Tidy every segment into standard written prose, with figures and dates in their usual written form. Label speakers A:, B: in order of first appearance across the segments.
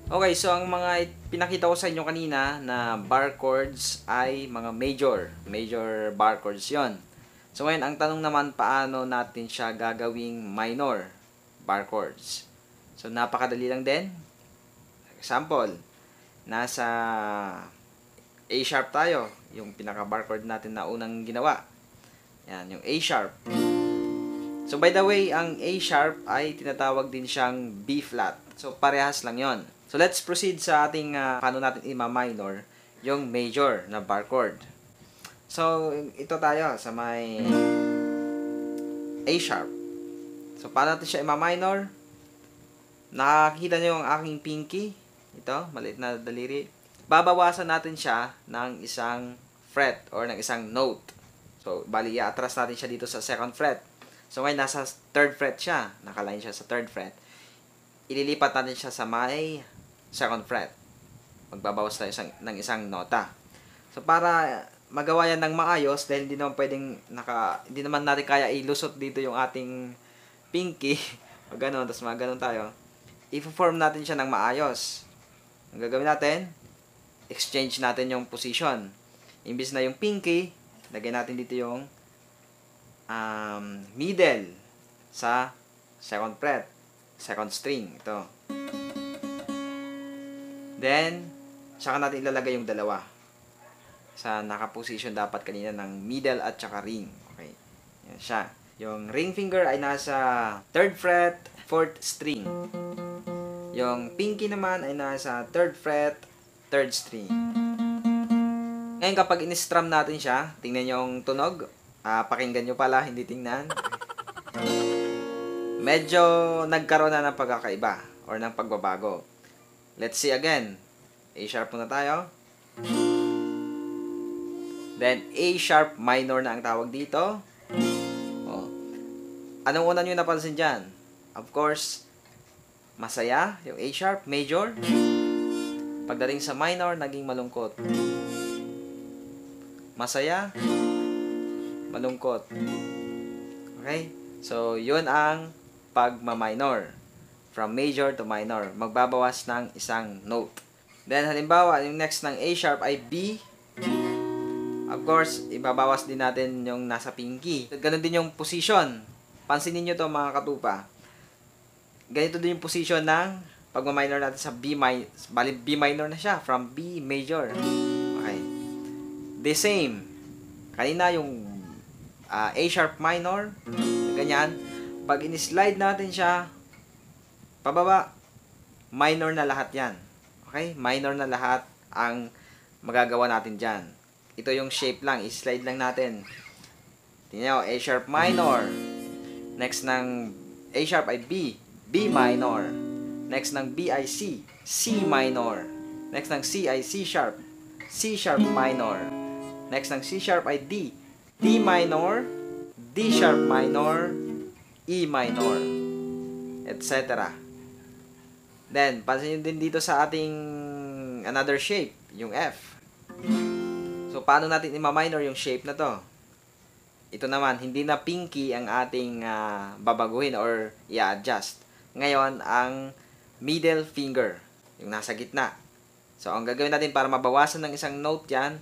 A: Okay, so ang mga pinakita ko sa inyo kanina na bar chords ay mga major bar chords yon. So ngayon, ang tanong naman, paano natin siya gagawing minor bar chords? So napakadali lang din. Example, nasa A sharp tayo, yung pinaka bar chord natin na unang ginawa. Yan, yung A sharp. So by the way, ang A sharp ay tinatawag din siyang B flat. So parehas lang yon. So let's proceed sa ating paano natin i-minor yung major na bar chord. So ito tayo sa may A sharp. So paano natin siya i-minor? Nakakita niyo yung aking pinky? Ito, maliit na daliri. Babawasan natin siya ng isang fret or ng isang note. So bali i-atras natin siya dito sa second fret. So ngayon nasa third fret siya. Nakaline siya sa third fret. Ililipat natin siya sa may second fret. Magbabawas tayo ng isang nota. So para magawa yan ng maayos, dahil hindi naman natin kaya ilusot dito yung ating pinky o ganun, tapos mga ganun tayo, i-form natin siya ng maayos. Ang gagawin natin, exchange natin yung position. Imbis na yung pinky, lagyan natin dito yung middle sa second fret, second string, ito. Then, saka natin ilalagay yung dalawa. Sa naka-position dapat kanina ng middle at saka ring. Okay. Yan siya. Yung ring finger ay nasa third fret, fourth string. Yung pinky naman ay nasa third fret, third string. Ngayon kapag in-strum natin siya, tingnan nyo yung tunog. Pakinggan nyo pala, hindi tingnan. Medyo nagkaroon na ng pagkakaiba or ng pagbabago. Let's see again. A sharp muna tayo. Then, A sharp minor na ang tawag dito. Oh. Anong una nyo napansin dyan? Of course, masaya, yung A sharp, major. Pagdating sa minor, naging malungkot. Masaya, malungkot. Okay? So, yun ang pagma-minor. From major to minor. Magbabawas ng isang note. Then, halimbawa, yung next ng A sharp ay B. Of course, ibabawas din natin yung nasa pinky. Ganon din yung position. Pansinin nyo to mga katupa. Ganito din yung position ng pagma-minor natin sa B minor. Bali, B minor na siya. From B major. Okay. The same. Kanina yung A sharp minor. Ganyan. Pag in-slide natin siya, pababa, minor na lahat yan. Okay? Minor na lahat ang magagawa natin dyan. Ito yung shape lang. I-slide lang natin. Tingnan nyo, A sharp minor. Next ng A sharp ay B. B minor. Next ng B ay C. C minor. Next ng C ay C sharp. C sharp minor. Next ng C sharp ay D. D minor. D sharp minor. E minor. Etc. Then, pansin nyo din dito sa ating another shape, yung F. So, paano natin i-minor yung shape na to? Ito naman, hindi na pinky ang ating babaguhin or i-adjust. Ngayon, ang middle finger, yung nasa gitna. So, ang gagawin natin para mabawasan ng isang note yan,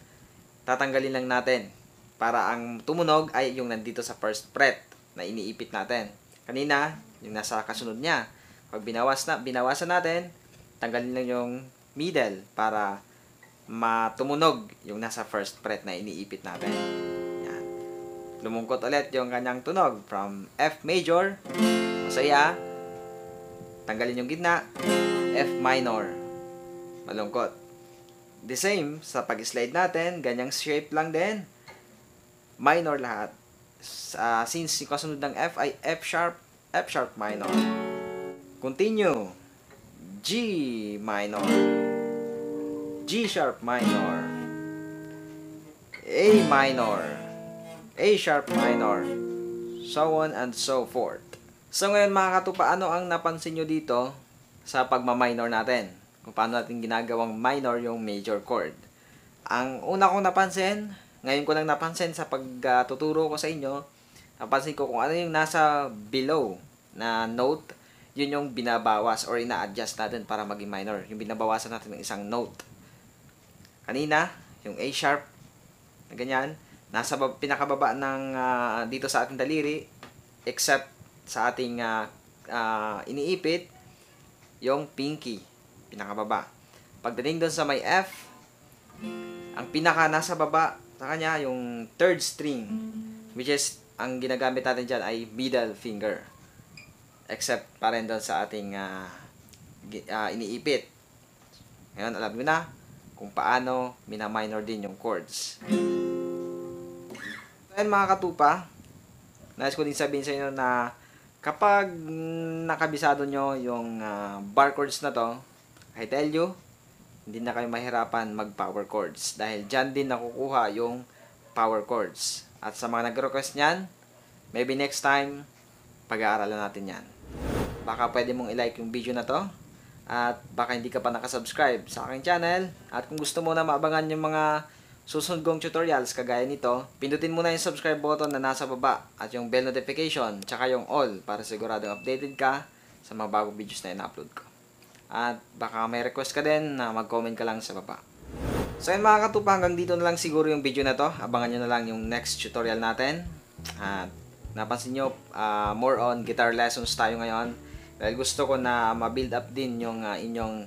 A: tatanggalin lang natin. Para ang tumunog ay yung nandito sa first fret na iniipit natin. Kanina, yung nasa kasunod niya. Pag binawasan natin, tanggalin lang yung middle para matumunog yung nasa first fret na iniipit natin. Yan. Lumungkot ulit yung kanyang tunog from F major, masaya, tanggalin yung gitna, F minor, malungkot. The same, sa pag-slide natin, ganyang shape lang din, minor lahat. Since yung kasunod ng F ay F sharp minor. Continue. G minor. G sharp minor. A minor. A sharp minor. So on and so forth. So ngayon mga katupa, ano ang napansin nyo dito sa pagma-minor natin? Kung paano natin ginagawang minor yung major chord. Ang una kong napansin, ngayon ko lang napansin sa pagtuturo ko sa inyo, napansin ko kung ano yung nasa below na note, yun yung binabawas or ina-adjust natin para maging minor. Yung binabawasan natin ng isang note. Kanina, yung A sharp, na ganyan, nasa pinakababa ng dito sa ating daliri, except sa ating iniipit, yung pinky, pinakababa. Pagdating doon sa may F, ang pinaka nasa baba sa kanya, yung third string, which is, ang ginagamit natin dyan ay middle finger. Except pa rin doon sa ating iniipit. Ngayon, alam nyo na kung paano mina-minor din yung chords. Ngayon mga katupa, nais ko din sabihin sa inyo na kapag nakabisado nyo yung bar chords na to, I tell you, hindi na kayo mahirapan mag-power chords dahil dyan din nakukuha yung power chords. At sa mga nag-request nyan, maybe next time, pag-aaralan natin yan. Baka pwede mong i-like yung video na to at baka hindi ka pa nakasubscribe sa aking channel. At kung gusto mo na maabangan yung mga susunod kong tutorials kagaya nito, pindutin mo na yung subscribe button na nasa baba at yung bell notification tsaka yung all para siguradong updated ka sa mga bagong videos na in-upload ko. At baka may request ka din na mag-comment ka lang sa baba. So yun mga katupa, hanggang dito na lang siguro yung video na to. Abangan nyo na lang yung next tutorial natin. At napansin nyo, more on guitar lessons tayo ngayon. Dahil gusto ko na ma-build up din yung inyong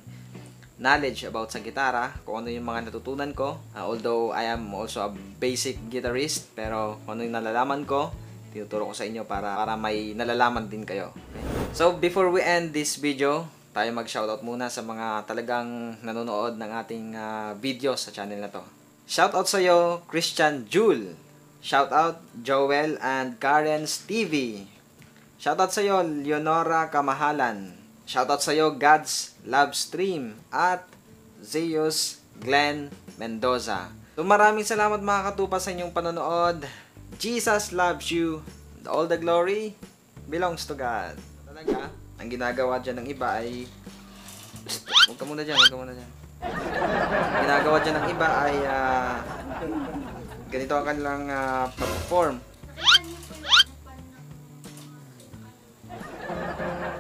A: knowledge about sa gitara, kung ano yung mga natutunan ko. Although I am also a basic guitarist, pero kung ano yung nalalaman ko, tinuturo ko sa inyo para may nalalaman din kayo. Okay? So before we end this video, tayo mag-shoutout muna sa mga talagang nanonood ng ating video sa channel na to. Shoutout sa iyo, Christian Jule. Shoutout, Joel and Karen's TV. Shoutout sa iyo, Leonora Kamahalan. Shoutout sa iyo, God's Love Stream at Zeus Glenn Mendoza. So maraming salamat mga katupa sa inyong panonood. Jesus loves you. All the glory belongs to God. Talaga, ang ginagawa dyan ng iba ay... Huwag ka muna dyan, huwag ka muna dyan. Ginagawa dyan ng iba ay... ganito ang kanilang perform.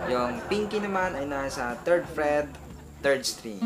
A: Yung pinky naman ay nasa 3rd fret, 3rd string.